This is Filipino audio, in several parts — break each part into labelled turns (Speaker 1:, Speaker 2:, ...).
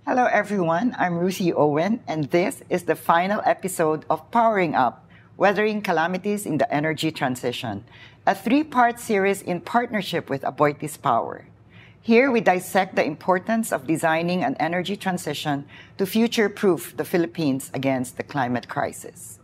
Speaker 1: Hello, everyone. I'm Rusi Owen, and this is the final episode of Powering Up Weathering Calamities in the Energy Transition, a three-part series in partnership with Aboitiz Power. Here, we dissect the importance of designing an energy transition to future-proof the Philippines against the climate crisis.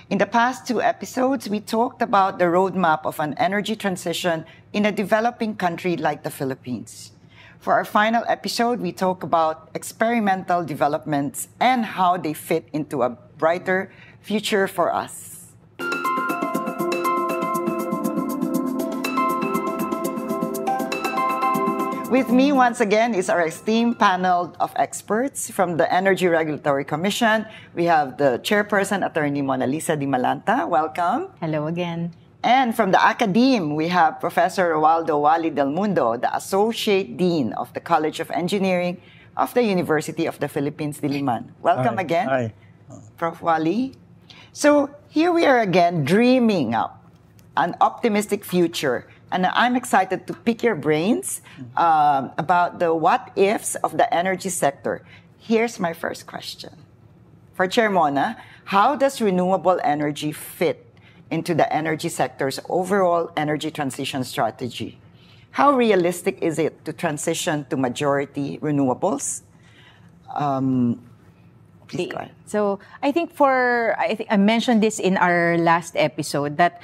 Speaker 1: In the past two episodes, we talked about the roadmap of an energy transition in a developing country like the Philippines. For our final episode, we talk about experimental developments and how they fit into a brighter future for us. With me once again is our esteemed panel of experts from the Energy Regulatory Commission. We have the chairperson, Attorney Mona Lisa Di Malanta. Welcome.
Speaker 2: Hello again.
Speaker 1: And from the academe, we have Professor Roaldo Wally Del Mundo, the Associate Dean of the College of Engineering of the University of the Philippines, Diliman. Welcome again,
Speaker 3: Hi.
Speaker 1: Prof. Wally. So here we are again, dreaming up an optimistic future. And I'm excited to pick your brains about the what-ifs of the energy sector. Here's my first question. For Chair Mona, how does renewable energy fit into the energy sector's overall energy transition strategy? How realistic is it to transition to majority renewables? Please go ahead.
Speaker 2: So I think I mentioned this in our last episode that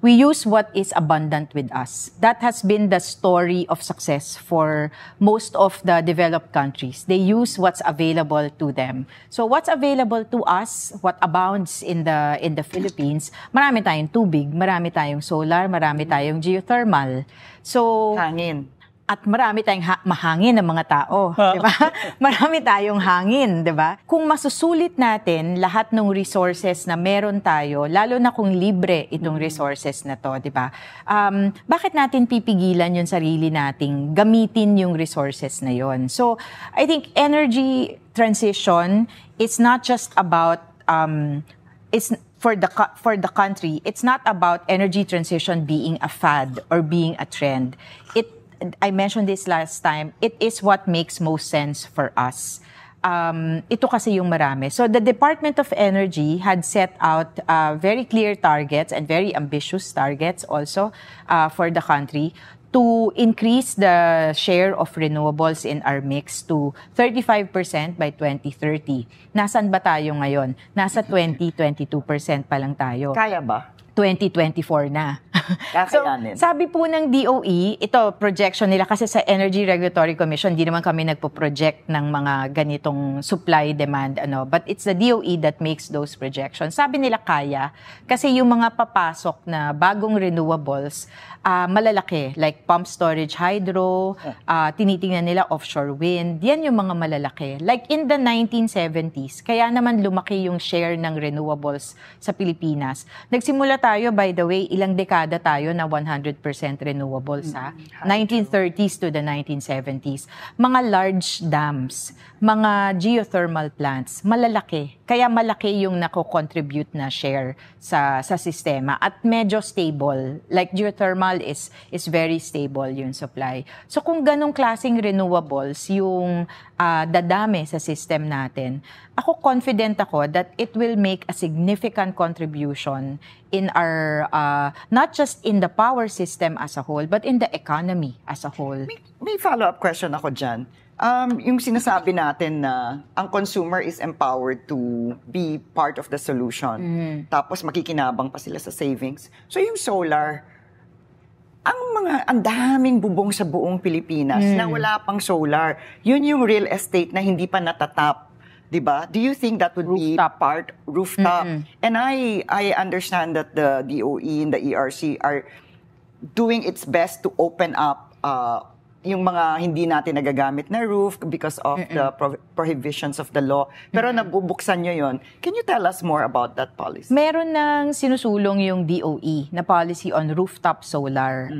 Speaker 2: we use what is abundant with us. That has been the story of success for most of the developed countries. They use what's available to them. So what's available to us, what abounds in the Philippines, marami tayong tubig, marami tayong solar, marami tayong geothermal. So
Speaker 1: Hangin.
Speaker 2: at marami tayong mahangin ng mga tao, di ba? Marami tayong hangin, di ba? Kung masusulit natin lahat ng resources na meron tayo, lalo na kung libre itong resources na to, di ba? Bakit natin pipigilan yung sarili nating gamitin yung resources na yon? So, I think energy transition is not just about for the country, it's not about energy transition being a fad or being a trend. I mentioned this last time, it is what makes most sense for us. Ito kasi yung marami. So the Department of Energy had set out very clear targets and very ambitious targets also for the country to increase the share of renewables in our mix to 35% by 2030. Nasaan ba tayo ngayon? Nasa 20-22% pa lang tayo.
Speaker 1: Kaya ba?
Speaker 2: 2024 na. So,
Speaker 1: Kakayanin.
Speaker 2: sabi po ng DOE, ito projection nila kasi sa Energy Regulatory Commission, hindi naman kami nagpo-project ng mga ganitong supply-demand, but it's the DOE that makes those projections. Sabi nila kaya, kasi yung mga papasok na bagong renewables, malalaki, like pump storage hydro, tinitingnan nila offshore wind, yan yung mga malalaki. Like in the 1970s, kaya naman lumaki yung share ng renewables sa Pilipinas. Nagsimula tayo, by the way, ilang dekada tayo na 100% renewables, 1930s to the 1970s. Mga large dams, mga geothermal plants, malalaki. Kaya malaki yung nako-contribute na share sa sistema at medyo stable. Like geothermal is very stable yung supply. So kung ganong klaseng renewables yung dadami sa system natin, ako confident ako that it will make a significant contribution in our, not just in the power system as a whole, but in the economy as a whole.
Speaker 1: May follow-up question ako dyan. Yung sinasabi natin na ang consumer is empowered to be part of the solution. Tapos makikinabang pa sila sa savings. So yung solar, ang daming bubong sa buong Pilipinas na wala pang solar. Yun yung real estate na hindi pa natatap. Diba? Do you think that would
Speaker 2: Rooftop.
Speaker 1: be part rooftop? And I understand that the DOE and the ERC are doing its best to open up yung mga hindi natin nagagamit na roof because of the prohibitions of the law. Pero nabubuksan nyo yun. Can you tell us more about that policy?
Speaker 2: Meron nang sinusulong yung DOE na policy on rooftop solar.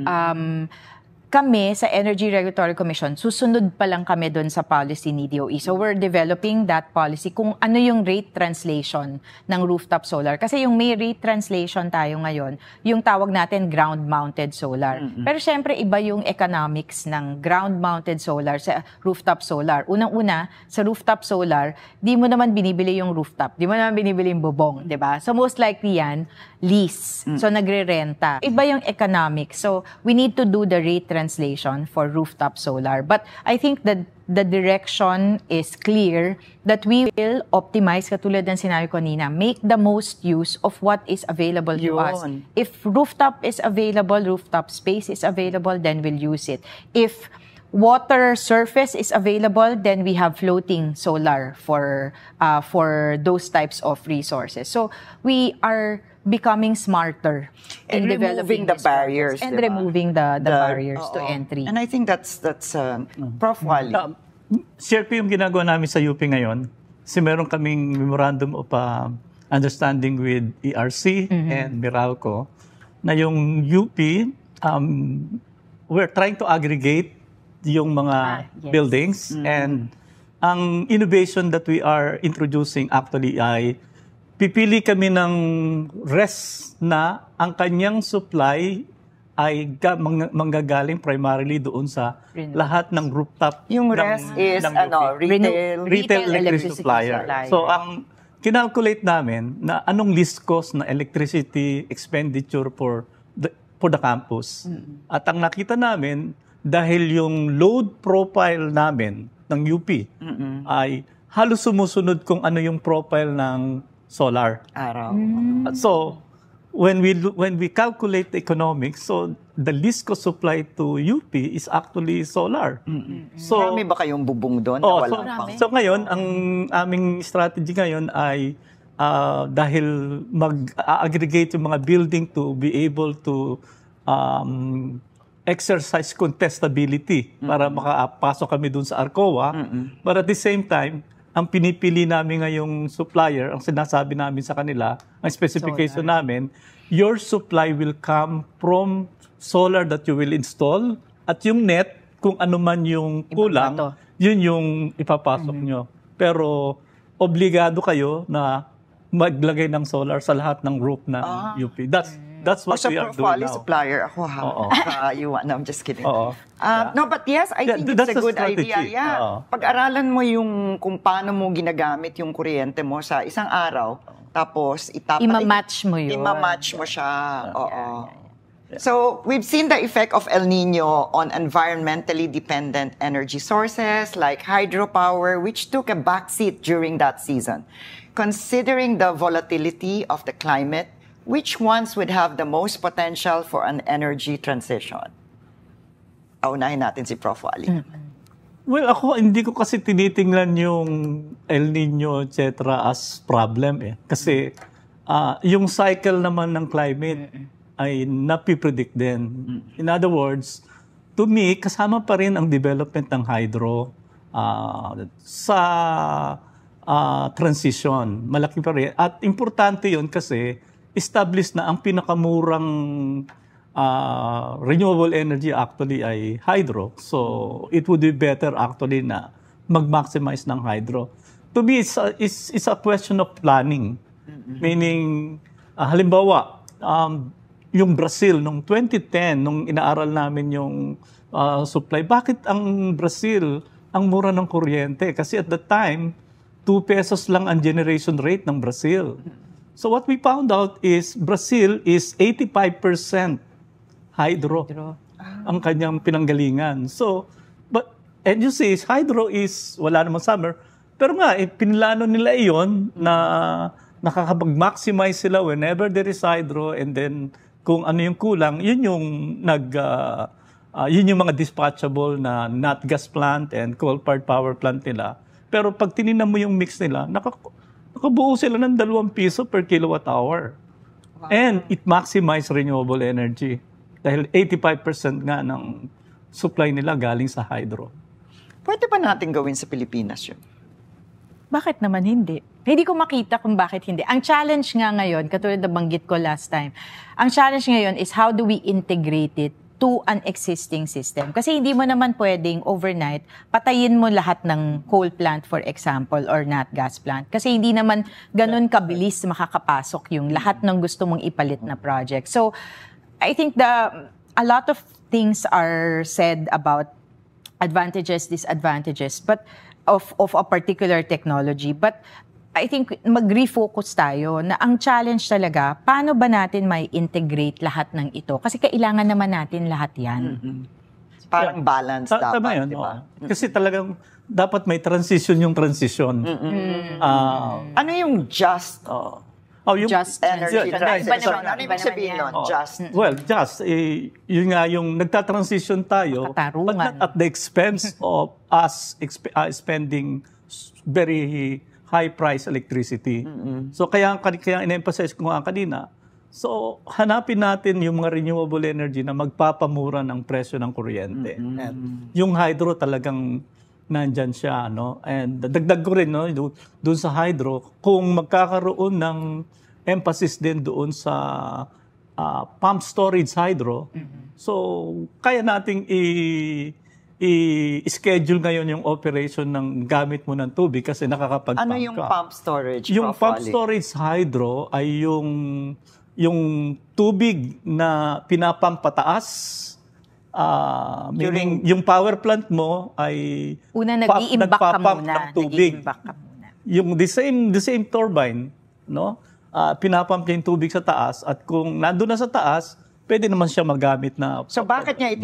Speaker 2: kami sa Energy Regulatory Commission, susunod pa lang kami doon sa policy ni DOE. So we're developing that policy kung ano yung rate translation ng rooftop solar. Kasi yung may rate translation tayo ngayon, yung tawag natin ground-mounted solar. Pero syempre iba yung economics ng ground-mounted solar sa rooftop solar. Unang-una, sa rooftop solar, di mo naman binibili yung rooftop, di mo naman binibili yung bubong, di ba? So most likely yan, lease. So nagre-renta. Iba yung economics. So we need to do the rate translation for rooftop solar. But I think that the direction is clear that we will optimize, katulad ng sinabi ko kanina, make the most use of what is available to us. If rooftop is available, rooftop space is available, then we'll use it. If water surface is available, then we have floating solar for those types of resources. So we are becoming smarter in developing
Speaker 1: the barriers
Speaker 2: and removing the barriers to entry.
Speaker 1: And I think that's Prof. Wally.
Speaker 3: Share ko yung ginagawa namin sa UP ngayon. Kasi meron kaming memorandum of understanding with ERC and Meralco na yung UP, we're trying to aggregate yung mga buildings, and ang innovation that we are introducing actually ay pipili kami ng RES na ang kanyang supply ay manggagaling primarily doon sa lahat ng rooftop.
Speaker 1: Yung RES is
Speaker 3: retail electricity supplier. So ang kinalculate namin na anong least cost na electricity expenditure for the campus. At ang nakita namin, dahil yung load profile namin ng UP ay halos sumusunod kung ano yung profile ng solar.
Speaker 1: Araw.
Speaker 3: So, when we calculate the economics, so the least cost supply to UP is actually solar. So,
Speaker 1: marami ba kayong bubong doon?
Speaker 3: So ngayon, ang aming strategy ngayon ay dahil mag-aggregate yung mga building to be able to exercise contestability para makapasok kami dun sa ARCOA. But at the same time, ang pinipili namin ngayong supplier, ang sinasabi namin sa kanila, ang specification namin, your supply will come from solar that you will install, at yung net, kung ano man yung kulang, yun yung ipapasok nyo. Pero obligado kayo na maglagay ng solar sa lahat ng roof ng UP. That's what we are doing now.
Speaker 1: Supplier ako ha. No, I'm just kidding. No, but yes, I think it's a good idea. Yeah. Pag-aralan mo yung kung paano mo ginagamit yung kuryente mo sa isang araw, tapos
Speaker 2: ima-match mo yun.
Speaker 1: Ima-match mo siya. So, we've seen the effect of El Nino on environmentally dependent energy sources like hydropower, which took a backseat during that season. Considering the volatility of the climate, which ones would have the most potential for an energy transition? Unahin natin si Prof. Wally.
Speaker 3: Well, ako hindi ko kasi tinitingnan yung El Nino, etc. as problem eh. Kasi yung cycle naman ng climate ay napipredict din. In other words, to me, kasama pa rin ang development ng hydro sa transition. Malaki pa rin. At importante yun kasi established na ang pinakamurang renewable energy actually ay hydro. So, it would be better actually na mag-maximize ng hydro. To me, it's a question of planning. Meaning, halimbawa, yung Brazil, nung 2010, nung inaaral namin yung supply, bakit ang Brazil ang mura ng kuryente? Kasi at that time, 2 pesos lang ang generation rate ng Brazil. So what we found out is Brazil is 85% hydro ang kanyang pinanggalingan. So, and you see, hydro is, wala namang summer, pero nga, pinilano nila iyon na nakakapag-maximize sila whenever there is hydro, and then kung ano yung kulang, yun yung yun yung mga dispatchable na nat gas plant and coal-fired power plant nila. Pero pag tinignan mo yung mix nila, nakabuo sila ng 2 piso per kilowatt hour. Wow. And it maximize renewable energy. Dahil 85% nga ng supply nila galing sa hydro.
Speaker 1: Pwede pa natin gawin sa Pilipinas yun?
Speaker 2: Bakit naman hindi? Hindi ko makita kung bakit hindi. Ang challenge nga ngayon, katulad na banggit ko last time, ang challenge ngayon is how do we integrate it to an existing system. Kasi hindi mo naman pwedeng overnight patayin mo lahat ng coal plant, for example, or nat gas plant. Kasi hindi naman ganun kabilis makakapasok yung lahat ng gusto mong ipalit na project. So, I think a lot of things are said about advantages, disadvantages, but of a particular technology. But I think mag-refocus tayo na ang challenge talaga, paano ba natin may integrate lahat ng ito? Kasi kailangan naman natin lahat yan.
Speaker 1: Parang balance dapat,
Speaker 3: tama yun,
Speaker 1: diba?
Speaker 3: Kasi talagang dapat may transition yung transition.
Speaker 1: Ano yung just
Speaker 3: yung
Speaker 2: Just
Speaker 1: energy
Speaker 2: transition.
Speaker 1: transition?
Speaker 2: Iba
Speaker 1: Ano ibig sabihin nun? Just.
Speaker 3: Well, yun nga yung nagta-transition tayo,
Speaker 2: Katarungan.
Speaker 3: but not at the expense of us spending very high-price electricity. So kaya in-emphasize ko nga kanina, so hanapin natin yung mga renewable energy na magpapamura ng presyo ng kuryente. And yung hydro talagang nandyan siya, no? And dagdag ko rin, no, doon sa hydro, kung magkakaroon ng emphasis din doon sa pump storage hydro, so kaya nating i-schedule ngayon yung operation ng gamit mo ng tubig kasi nakakapag-pump
Speaker 1: Ano yung
Speaker 3: ka.
Speaker 1: pump storage?
Speaker 3: Yung
Speaker 1: Prof.
Speaker 3: pump
Speaker 1: Wally?
Speaker 3: storage hydro ay yung tubig na pinapump pataas. Meaning, yung power plant mo ay
Speaker 2: Una, nag-i-imbak ka
Speaker 3: nagpapump
Speaker 2: muna.
Speaker 3: ng tubig.
Speaker 2: Nag-i-imbak ka muna.
Speaker 3: Yung the same turbine, no? Pinapump niya yung tubig sa taas at kung nandun na sa taas, pwede naman siya magamit na.
Speaker 1: So bakit niya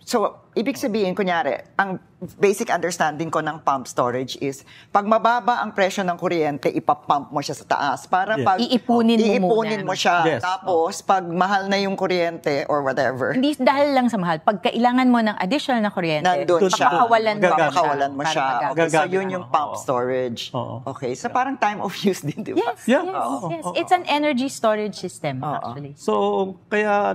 Speaker 1: So ibig sabihin, kunyari, ang basic understanding ko ng pump storage is pag mababa ang presyo ng kuryente, ipapump mo siya sa taas para
Speaker 3: Yes.
Speaker 1: pag
Speaker 2: Iipunin mo
Speaker 1: mo
Speaker 2: muna.
Speaker 1: siya.
Speaker 3: Yes.
Speaker 1: Tapos pag mahal na yung kuryente or whatever,
Speaker 2: Hindi dahil lang sa mahal. Pag kailangan mo ng additional na kuryente,
Speaker 1: nandun siya.
Speaker 2: papakawalan
Speaker 1: mo siya.
Speaker 2: para
Speaker 1: Okay, so
Speaker 3: magagamit.
Speaker 1: yun yung pump
Speaker 3: Oo.
Speaker 1: storage.
Speaker 3: Oo.
Speaker 1: Okay, so parang time of use din, di ba?
Speaker 2: Yes,
Speaker 3: Yeah.
Speaker 2: yes,
Speaker 3: Oo.
Speaker 2: yes. It's an energy storage system,
Speaker 1: Oo.
Speaker 2: actually.
Speaker 3: So, kaya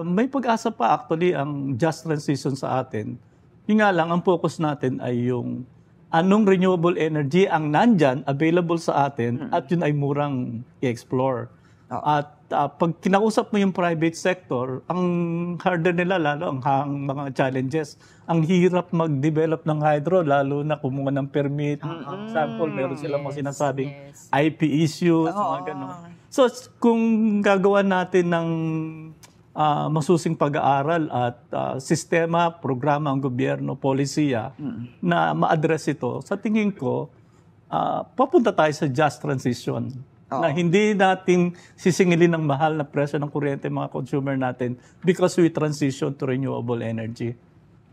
Speaker 3: may pag-asa pa actually ang just transition sa atin. Yung nga lang, ang focus natin ay yung anong renewable energy ang nandyan, available sa atin, at yun ay murang i-explore.
Speaker 1: Oo.
Speaker 3: At pag kinausap mo yung private sector, ang harder nila, lalo ang mga challenges, ang hirap mag-develop ng hydro, lalo na kumuha ng permit. Example, meron silang mga sinasabing IP issues, mga ganun. So, kung gagawa natin ng masusing pag-aaral at sistema, programa ang gobyerno, polisiya na ma-address ito, sa tingin ko, papunta tayo sa just transition. Na hindi natin sisingilin ng mahal na presyo ng kuryente mga consumer natin because we transition to renewable energy.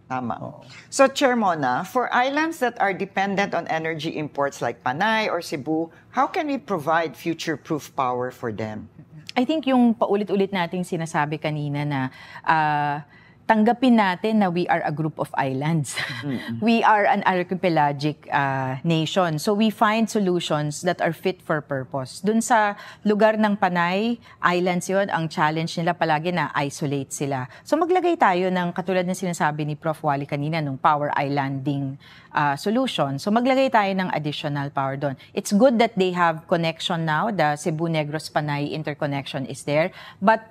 Speaker 1: Tama. So, Chair Mona, for islands that are dependent on energy imports like Panay or Cebu, how can we provide future-proof power for them?
Speaker 2: I think yung paulit-ulit nating sinasabi kanina na tanggapin natin na we are a group of islands. We are an archipelagic nation. So we find solutions that are fit for purpose. Dun sa lugar ng Panay, islands yun, ang challenge nila palagi na isolate sila. So maglagay tayo ng katulad ng sinasabi ni Prof. Wally kanina, nung power islanding solution. So maglagay tayo ng additional power doon. It's good that they have connection now. The Cebu-Negros-Panay interconnection is there. But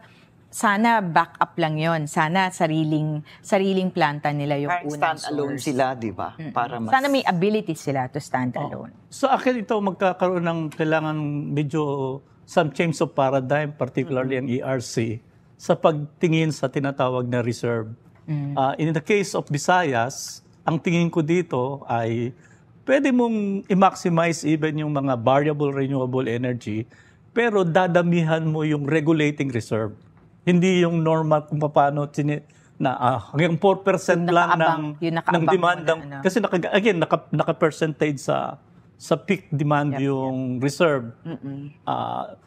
Speaker 2: sana backup lang yon. Sana sariling planta nila yung
Speaker 1: Parang
Speaker 2: unang
Speaker 1: stand-alone
Speaker 2: source.
Speaker 1: sila, di ba? Para mas...
Speaker 2: Sana may ability sila to stand alone.
Speaker 3: So akin ito magkakaroon ng kailangan medyo some change of paradigm, particularly ang ERC, sa pagtingin sa tinatawag na reserve. In the case of Visayas, ang tingin ko dito ay pwede mong i-maximize even yung mga variable renewable energy, pero dadamihan mo yung regulating reserve. Hindi yung normal kung paano hanggang 4% lang ng demand. Kasi naka-percentage sa peak demand yung reserve.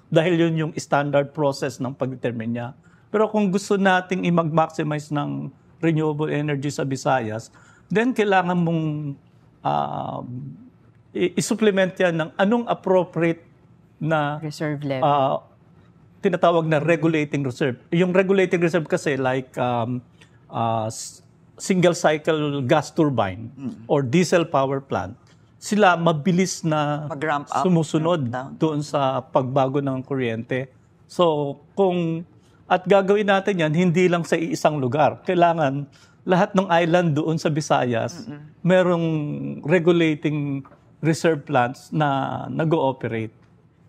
Speaker 3: Dahil yun yung standard process ng pag-determine niya. Pero kung gusto nating i-maximize ng renewable energy sa Visayas, then kailangan mong i-supplement yan ng anong appropriate na
Speaker 2: Reserve level.
Speaker 3: tinatawag na regulating reserve. Yung regulating reserve kasi like single cycle gas turbine or diesel power plant, sila mabilis na
Speaker 1: Mag-ramp up,
Speaker 3: sumusunod
Speaker 1: ramp down.
Speaker 3: doon sa pagbago ng kuryente. So kung At gagawin natin yan, hindi lang sa isang lugar. Kailangan lahat ng island doon sa Visayas, merong regulating reserve plants na nag-ooperate.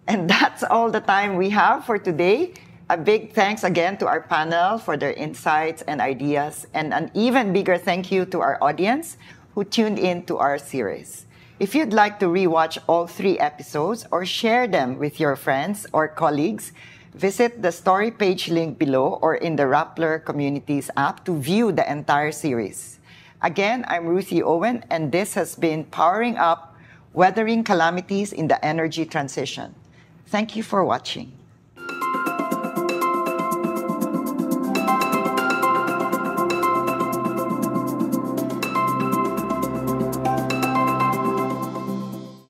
Speaker 1: And that's all the time we have for today. A big thanks again to our panel for their insights and ideas, and an even bigger thank you to our audience who tuned in to our series. If you'd like to rewatch all 3 episodes or share them with your friends or colleagues, visit the story page link below or in the Rappler Communities app to view the entire series. Again, I'm Ruthie Owen, and this has been Powering Up, Weathering Calamities in the Energy Transition. Thank you for watching.